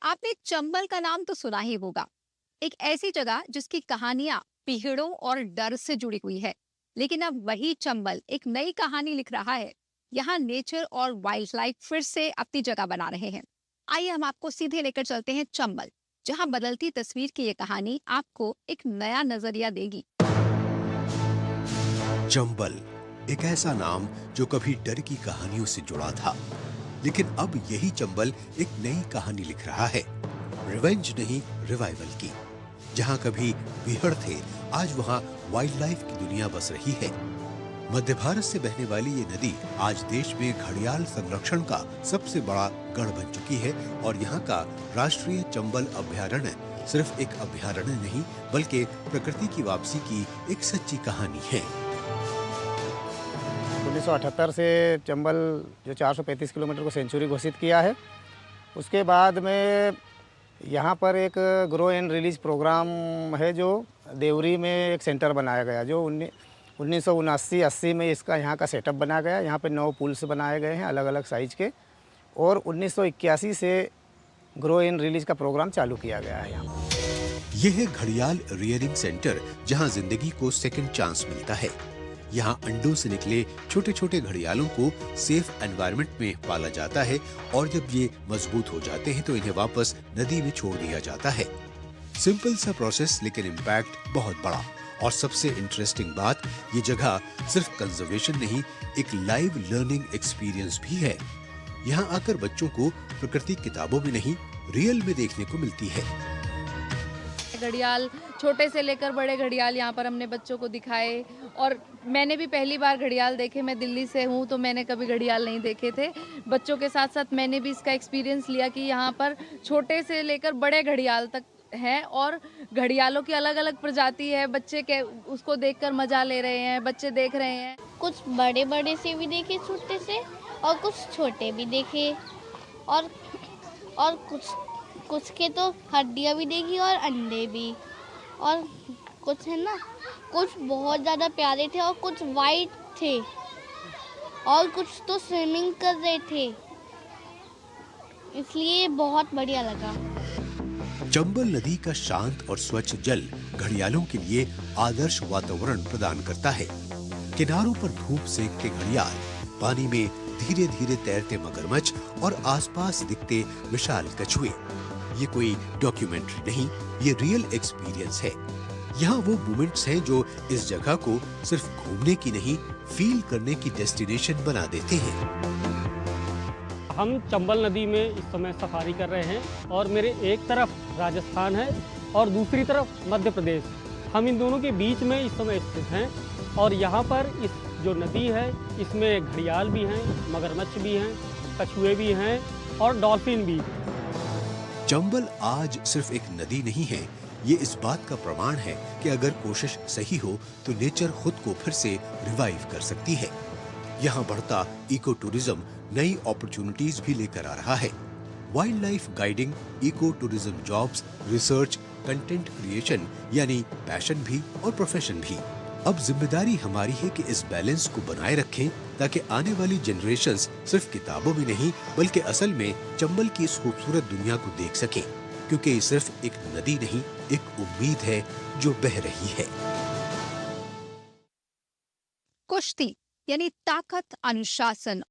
आपने चंबल का नाम तो सुना ही होगा। एक ऐसी जगह जिसकी कहानियां पीड़ों और डर से जुड़ी हुई है। लेकिन अब वही चंबल एक नई कहानी लिख रहा है। यहाँ नेचर और वाइल्ड लाइफ फिर से अपनी जगह बना रहे हैं। आइए हम आपको सीधे लेकर चलते हैं चंबल, जहाँ बदलती तस्वीर की ये कहानी आपको एक नया नजरिया देगी। चंबल एक ऐसा नाम जो कभी डर की कहानियों से जुड़ा था, लेकिन अब यही चंबल एक नई कहानी लिख रहा है। रिवेंज नहीं, रिवाइवल की। जहां कभी बिहड़ थे, आज वहां वाइल्ड लाइफ की दुनिया बस रही है। मध्य भारत से बहने वाली ये नदी आज देश में घड़ियाल संरक्षण का सबसे बड़ा गढ़ बन चुकी है और यहाँ का राष्ट्रीय चंबल अभयारण्य सिर्फ एक अभयारण्य नहीं, बल्कि प्रकृति की वापसी की एक सच्ची कहानी है। 1978 से चंबल जो 435 किलोमीटर को सेंचुरी घोषित किया है, उसके बाद में यहाँ पर एक ग्रो एंड रिलीज प्रोग्राम है जो देवरी में एक सेंटर बनाया गया, जो 1979-80 में इसका यहाँ का सेटअप बनाया गया। यहाँ पे 9 पुल्स बनाए गए हैं अलग अलग साइज के, और 1981 से ग्रो एंड रिलीज का प्रोग्राम चालू किया गया है यहाँ। यह है घड़ियाल रियरिंग सेंटर, जहां जिंदगी को सेकंड चांस मिलता है। यहाँ अंडों से निकले छोटे छोटे घड़ियालों को सेफ एनवायरनमेंट में पाला जाता है और जब ये मजबूत हो जाते हैं तो इन्हें वापस नदी में छोड़ दिया जाता है। सिंपल सा प्रोसेस, लेकिन इम्पैक्ट बहुत बड़ा। और सबसे इंटरेस्टिंग बात, ये जगह सिर्फ कंजर्वेशन नहीं, एक लाइव लर्निंग एक्सपीरियंस भी है। यहाँ आकर बच्चों को प्रकृति किताबों में नहीं, रियल में देखने को मिलती है। घड़ियाल, छोटे से लेकर बड़े घड़ियाल यहाँ पर हमने बच्चों को दिखाए। और मैंने भी पहली बार घड़ियाल देखे। मैं दिल्ली से हूँ तो मैंने कभी घड़ियाल नहीं देखे थे। बच्चों के साथ साथ मैंने भी इसका एक्सपीरियंस लिया कि यहाँ पर छोटे से लेकर बड़े घड़ियाल तक हैं और घड़ियालों की अलग अलग प्रजाति है। बच्चे के उसको देखकर मजा ले रहे हैं, बच्चे देख रहे हैं। कुछ बड़े बड़े से भी देखे, छोटे से, और कुछ छोटे भी देखे, और कुछ के तो हड्डियाँ भी देखी और अंडे भी। और कुछ है ना, कुछ बहुत ज़्यादा प्यारे थे और कुछ वाइट थे और कुछ तो स्विमिंग कर रहे थे, इसलिए बहुत बढ़िया लगा। चंबल नदी का शांत और स्वच्छ जल घड़ियालों के लिए आदर्श वातावरण प्रदान करता है। किनारों पर धूप सेकते घड़ियाल, पानी में धीरे धीरे तैरते मगरमच्छ और आसपास दिखते विशाल कछुए। ये कोई डॉक्यूमेंट्री नहीं, ये रियल एक्सपीरियंस है। यहाँ वो मोमेंट्स हैं जो इस जगह को सिर्फ घूमने की नहीं, फील करने की डेस्टिनेशन बना देते हैं। हम चंबल नदी में इस समय सफारी कर रहे हैं और मेरे एक तरफ राजस्थान है और दूसरी तरफ मध्य प्रदेश। हम इन दोनों के बीच में इस समय स्थित हैं और यहाँ पर इस जो नदी है इसमें घड़ियाल भी हैं, मगरमच्छ भी हैं, कछुए भी हैं और डॉल्फिन भी। चंबल आज सिर्फ एक नदी नहीं है, ये इस बात का प्रमाण है कि अगर कोशिश सही हो तो नेचर खुद को फिर से रिवाइव कर सकती है। यहाँ बढ़ता इको टूरिज्म नई अपॉर्चुनिटीज भी लेकर आ रहा है। Wildlife guiding, ecotourism jobs, research, content creation, यानी पैशन भी और प्रोफेशन भी। अब जिम्मेदारी हमारी है कि इस बैलेंस को बनाए रखें ताकि आने वाली जनरेशन्स सिर्फ किताबों में नहीं, बल्कि असल में चंबल की इस खूबसूरत दुनिया को देख सकें, क्योंकि ये सिर्फ एक नदी नहीं, एक उम्मीद है जो बह रही है। कुश्ती यानी ताकत, अनुशासन